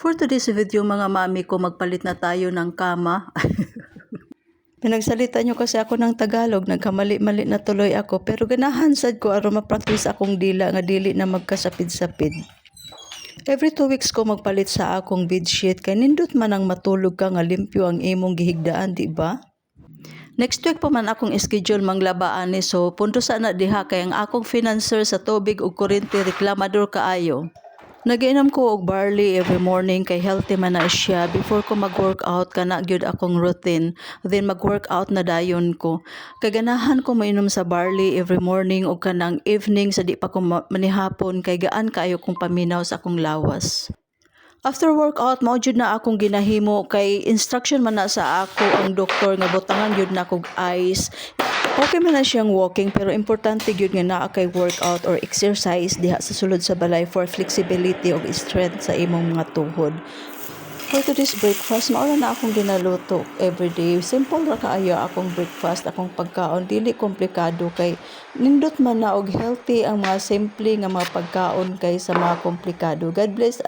For today's video mga mami ko, magpalit na tayo ng kama. Pinagsalita nyo kasi ako ng Tagalog, nagkamali-mali na tuloy ako. Pero ganahan sad ko aron ma-practice akong dila nga dili na magkasapid-sapid. Every 2 weeks ko magpalit sa akong bedsheet kay nindot man ang matulog ka nga limpyo ang imong gihigdaan, di ba? Next week pa man akong schedule manglabaan ni so punto sana diha kay ang akong financer sa tubig ug kuryente reklamador kaayo. Nagiinom ko og barley every morning kay healthy man na siya before ko mag-workout kana gyud akong routine. Then mag-workout na dayon ko. Kaganahan ko mainom sa barley every morning ug kanang evening sa di pa ko manihapon kay gaan kaayo kong paminaw sa akong lawas. After workout, mao jud na akong ginahimo kay instruction man na sa ako ang doktor nga butangan jud na kog ice. Okay man na siyang walking pero importante gyud nga naa kay workout or exercise diha sa sulod sa balay for flexibility ug strength sa imong mga tuhod. For today's breakfast, maura na akong ginaluto everyday. Simple ra kaayo akong breakfast, akong pagkaon, dili komplikado kay nindot man na og healthy ang mga simple nga mga pagkaon kay sa mga komplikado. God bless.